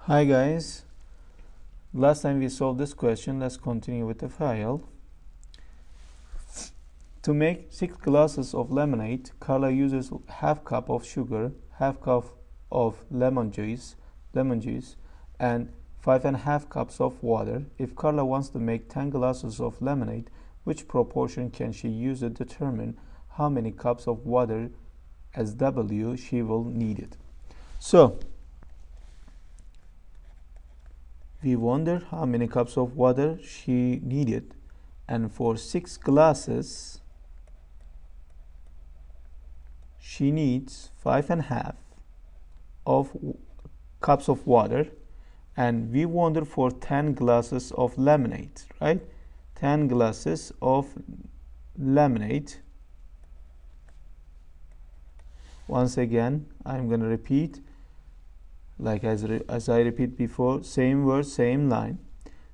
Hi guys, last time we solved this question. Let's continue with the file. To make 6 glasses of lemonade, Carla uses half cup of sugar, half cup of lemon juice, and 5.5 cups of water. If Carla wants to make 10 glasses of lemonade, which proportion can she use to determine how many cups of water as W she will need it? So we wonder how many cups of water she needed, and for 6 glasses she needs 5.5 of cups of water, and we wonder for 10 glasses of lemonade, right? 10 glasses of lemonade. Once again, I'm going to repeat, like as I repeat before, same word, same line.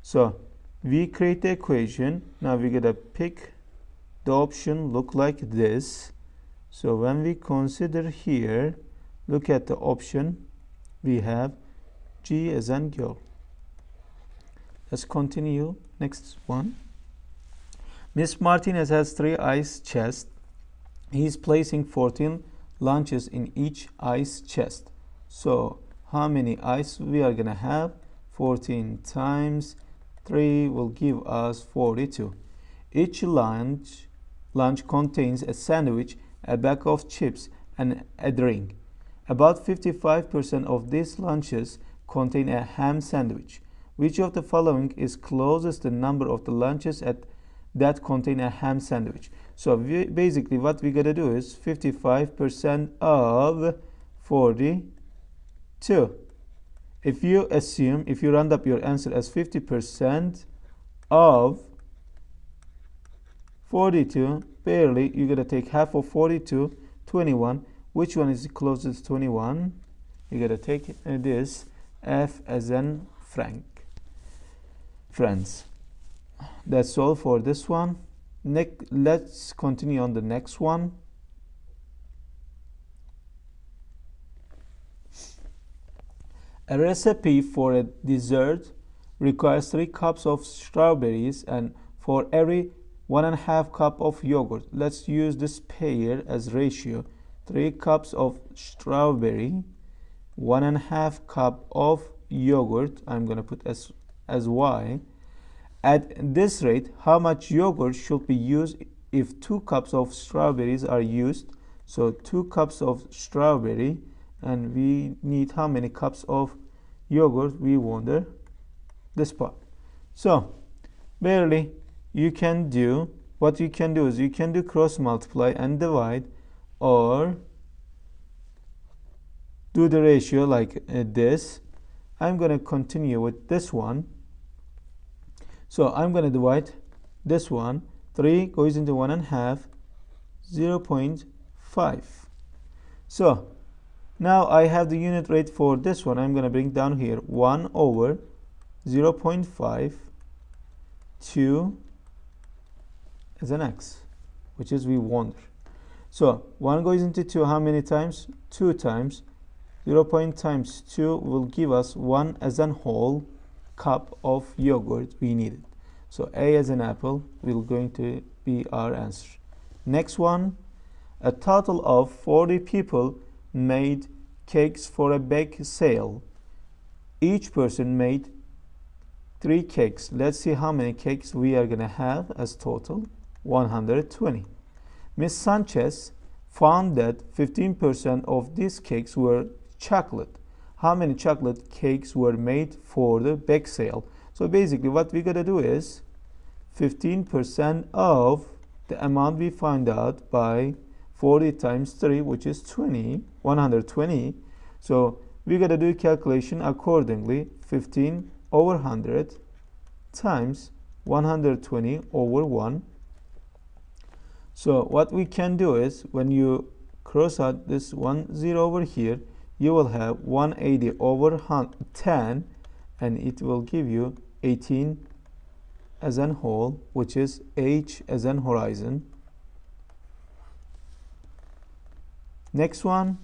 So we create the equation. Now we're going to pick the option look like this. So when we consider here, look at the option, we have G as in go. Let's continue. Next one. Miss Martinez has 3 ice chests. He's placing 14 lunches in each ice chest. So how many ice we are gonna have? 14 times 3 will give us 42. Each lunch contains a sandwich, a bag of chips, and a drink. About 55% of these lunches contain a ham sandwich. Which of the following is closest to the number of the lunches that contain a ham sandwich? So basically what we gotta do is 55% of 42. If you round up your answer as 50% of 42, barely, you're gonna take half of 42, 21. Which one is closest to 21? You gotta take this, F as in friends. That's all for this one. Let's continue on the next one. A recipe for a dessert requires 3 cups of strawberries and for every 1.5 cup of yogurt. Let's use this pair as ratio. 3 cups of strawberry, 1.5 cup of yogurt. I'm going to put as Y. At this rate, how much yogurt should be used if 2 cups of strawberries are used? So 2 cups of strawberry, and we need how many cups of yogurt? We wonder this part. So barely, what you can do is you can do cross multiply and divide, or do the ratio like this. I'm going to continue with this one. So I'm going to divide this one. 3 goes into 1.5, 0.5. So now I have the unit rate for this one. I'm going to bring down here 1 over 0.5 to as an x, which is we wonder. So 1 goes into 2 how many times? 2 times. 0. times 2 will give us 1 as an whole cup of yogurt we needed. So A as an apple will going to be our answer. Next one. A total of 40 people made cakes for a bake sale. Each person made 3 cakes. Let's see how many cakes we are going to have as total. 120. Miss Sanchez found that 15% of these cakes were chocolate. How many chocolate cakes were made for the bake sale? So basically what we gotta do is 15% of the amount we find out by 40 times 3, which is 120. So we gotta do calculation accordingly. 15 over 100 times 120 over 1. So what we can do is when you cross out this 0 over here, you will have 180 over 10, and it will give you 18 as an whole, which is H as an horizon. Next one.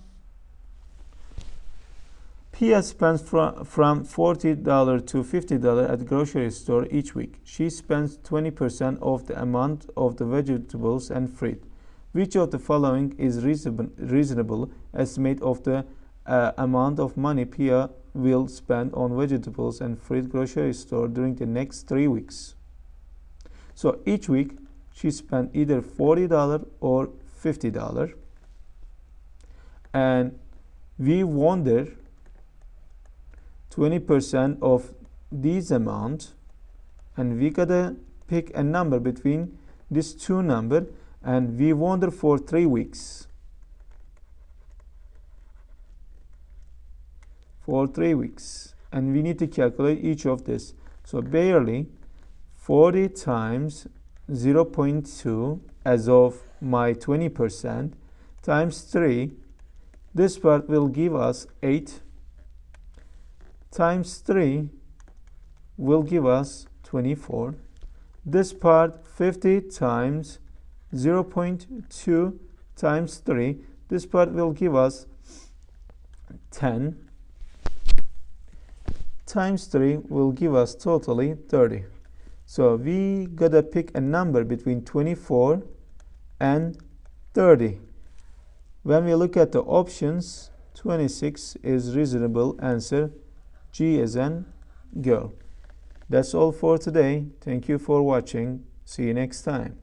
Pia spends from $40 to $50 at the grocery store each week. She spends 20% of the amount of the vegetables and fruit. Which of the following is reasonable estimate of the amount of money Pia will spend on vegetables and fruit grocery store during the next 3 weeks? So each week she spent either $40 or $50, and we wonder 20% of these amount, and we gotta pick a number between these two numbers, and we wonder for 3 weeks. For 3 weeks, and we need to calculate each of this. So barely 40 times 0.2 as of my 20% times 3, this part will give us 8, times 3 will give us 24. This part 50 times 0.2 times 3, this part will give us 10, times 3 will give us totally 30. So we gotta pick a number between 24 and 30. When we look at the options, 26 is reasonable answer. G as in girl. That's all for today. Thank you for watching. See you next time.